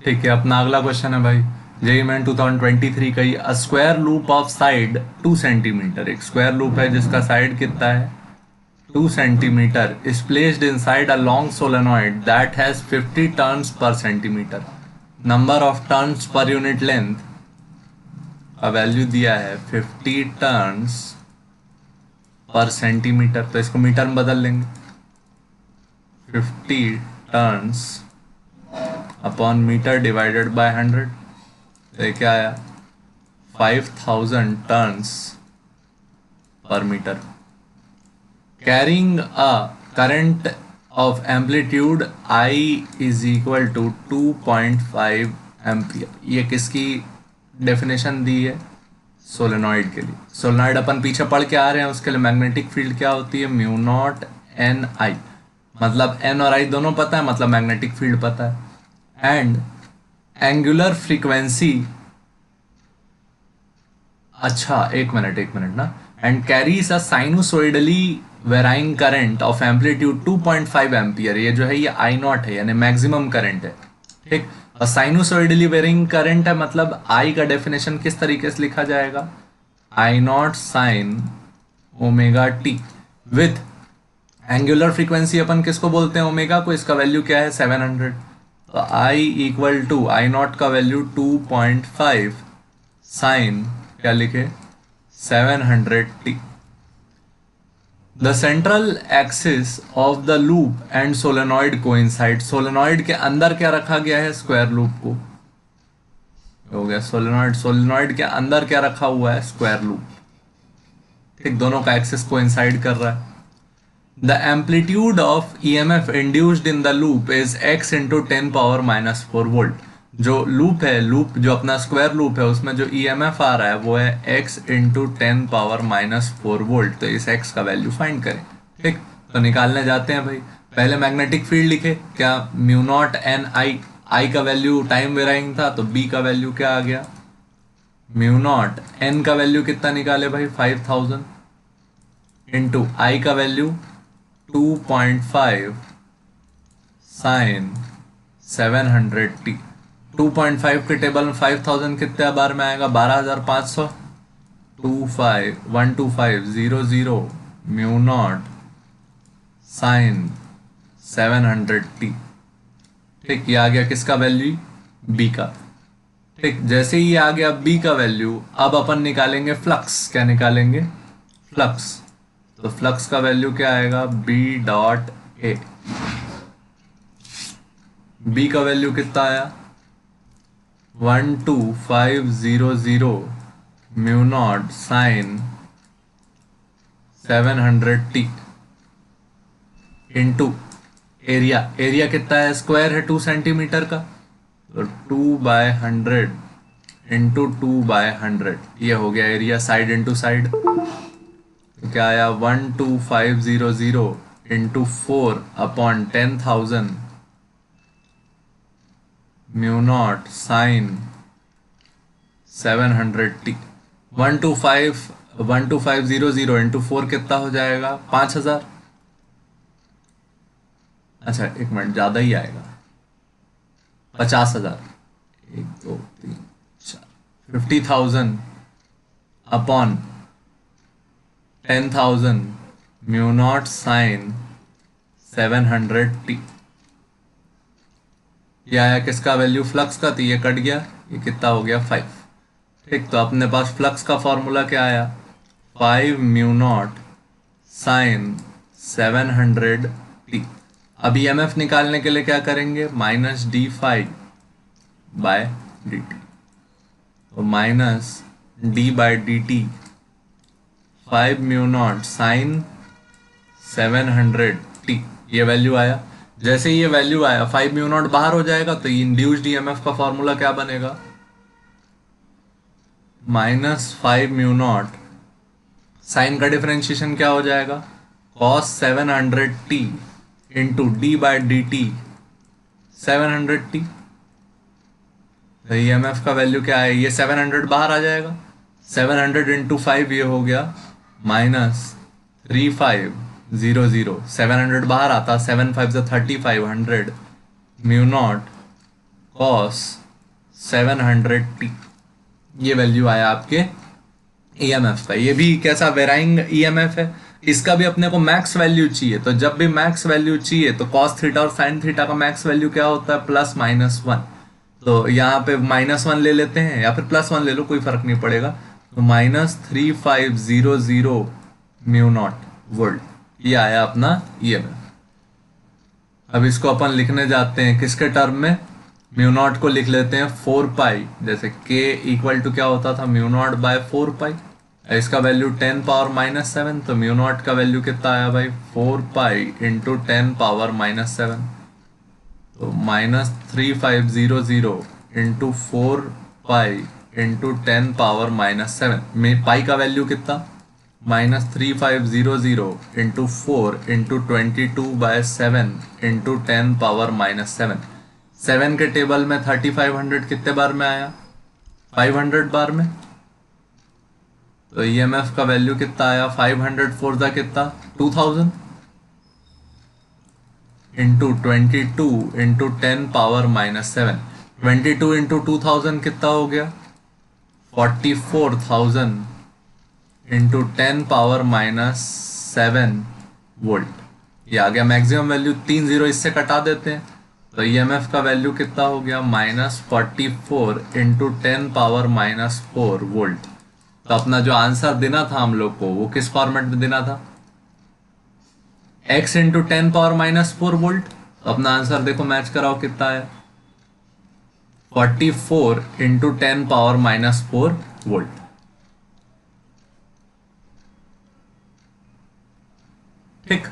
ठीक है, अपना अगला क्वेश्चन है भाई। जेई मेन 2023 का ही a square loop of side 2 centimetre, एक स्क्वायर लूप है जिसका साइड कितना है 2 centimetre, is placed inside a long solenoid that has 50 turns per centimetre. Number of turns per unit length का वैल्यू दिया है 50 टर्न्स पर सेंटीमीटर, तो इसको मीटर में बदल लेंगे। 50 turns upon metre divided by 100, तो ये क्या आया 5000 टर्न्स पर metre. Carrying a current of amplitude I is equal to 2.5 ampere, ये किसकी डेफिनेशन दी है सोलेनॉइड के लिए। सोलेनॉइड अपन पीछे पढ़ के आ रहे हैं, उसके लिए मैग्नेटिक फील्ड क्या होती है म्यू नॉट एन आई, मतलब एन और आई दोनों पता है, मतलब मैग्नेटिक फील्ड पता है। एंड एंगुलर फ्रीक्वेंसी, अच्छा एक मिनट ना, and carries a sinusoidally varying current of amplitude 2.5 ampere, ये जो है ये आई नॉट है यानी मैक्सिमम करंट है। ठीक, और साइनोसोइडली वेरिंग करंट है, मतलब आई का डेफिनेशन किस तरीके से लिखा जाएगा I naught sine omega T with angular frequency अपन किसको बोलते हैं ओमेगा को, इसका वैल्यू क्या है 700, तो I equal to I not का वैल्यू 2.5 साइन क्या लिखे 700 T. The central axis of the loop and solenoid coincide, solenoid के अंदर क्या रखा गया है स्क्वायर लूप को, हो गया सोलेनॉइड, सोलेनॉइड के अंदर क्या रखा हुआ है स्क्वायर लूप। ठीक, दोनों का एक्सिस कोइंसाइड कर रहा है। The amplitude of EMF induced in the loop is x into 10⁻⁻⁴ volt. जो लूप है, लूप जो अपना स्क्वायर लूप है उसमें जो ईएमएफ आ रहा है वो है x इंटू 10⁻⁻⁴ वोल्ट, तो इस x का वैल्यू फाइंड करें। ठीक, तो निकालने जाते हैं भाई। पहले मैग्नेटिक फील्ड लिखे, क्या म्यू नॉट एन आई, आई का वैल्यू टाइम वेराइंग था तो b का वैल्यू क्या आ गया म्यू नॉट, n का वैल्यू कितना निकाले भाई 5000 इंटू आई का वैल्यू 2.5 साइन 700 टी। 2.5 के टेबल में 5000 कितने बार में आएगा 12500, 12500 म्यू नॉट साइन 700 टी। ठीक, ये आ गया किसका वैल्यू बी का। ठीक, जैसे ही ये आ गया बी का वैल्यू, अब अपन निकालेंगे फ्लक्स, क्या निकालेंगे फ्लक्स, तो फ्लक्स का वैल्यू क्या आएगा बी डॉट ए, बी का वैल्यू कितना आया 12500 mu naught sine 700 T into area, area कितना है स्क्वायर है 2 सेंटीमीटर का, तो 2/100 इंटू 2/100, ये हो गया एरिया साइड इंटू साइड, तो क्या आया 12500 इंटू 4/10,000 म्यू नॉट साइन 700 टी। 12500 इंटू 4 कितना हो जाएगा 5000, अच्छा एक मिनट ज़्यादा ही आएगा 50,000, 1 2 3 4 50,000 upon 10,000 mu naught sine 700 T. ये आया किसका वैल्यू फ्लक्स का, तो ये कट गया, ये कितना हो गया 5। ठीक, तो अपने पास फ्लक्स का फॉर्मूला क्या आया 5 म्यू नॉट साइन 700 टी। अब ईएमएफ निकालने के लिए क्या करेंगे -d∅/dt, तो -d/dt 5 mu naught sine 700 T, ये वैल्यू आया। जैसे ही ये वैल्यू आया 5 म्यू नॉट बाहर हो जाएगा, तो इंड्यूस्ड ईएमएफ का फॉर्मूला क्या बनेगा -5 म्यू नॉट, साइन का डिफरेंशिएशन क्या हो जाएगा cos 700t into d/dt 700t। तो ईएमएफ का वैल्यू क्या है, ये 700 बाहर आ जाएगा, 700 इंटू 5 ये हो गया -3500, 700 बाहर आता, 7 5 35 100 म्यू नॉट cos 700t, ये वैल्यू आया आपके ईएमएफ का। ये भी कैसा वेराइंग ईएमएफ है, इसका भी अपने को मैक्स वैल्यू चाहिए। तो जब भी मैक्स वैल्यू चाहिए तो कॉस थीटा और साइन थीटा का मैक्स वैल्यू क्या होता है, प्लस माइनस वन। तो यहाँ पे -1 ले लेते हैं या फिर +1 ले लो, कोई फर्क नहीं पड़ेगा। तो -3500 म्यू नॉट वोल्ट, ये आया अपना ईएमएफ। अब इसको अपन लिखने जाते हैं किसके टर्म में, म्यू नॉट को लिख लेते हैं 4 पाई, जैसे k इक्वल टू क्या होता था, म्यू नॉट बाय 4 पाई। इसका वैल्यू 10 पावर -7, तो म्यू नॉट का वैल्यू कितना आया भाई, 4 पाई इंटू 10 पावर -7। तो -3500 इंटू 4 पाई इंटू 10 पावर -7 में पाई का वैल्यू कितना, -3500 इंटू 4 इंटू 22/7 इंटू 10 पावर -7। 7 के टेबल में 3500 कितने बार में आया, 500 बार में। तो ईएमएफ का वैल्यू कितना आया, 500 फोर द कितना, 2000 इंटू 22 इंटू 10 पावर -7। 22 इंटू 2000 कितना हो गया, 44,000 इंटू 10 पावर -7 वोल्ट। ये आ गया मैक्सिमम वैल्यू। 3 जीरो इससे कटा देते हैं तो ईएमएफ का वैल्यू कितना हो गया, -44 इंटू 10 पावर -4 वोल्ट। तो अपना जो आंसर देना था हम लोग को वो किस फॉर्मेट में देना था, x इंटू 10 पावर -4 वोल्ट। तो अपना आंसर देखो मैच कराओ कितना है, 44 इंटू 10 पावर -4 वोल्ट। ठीक।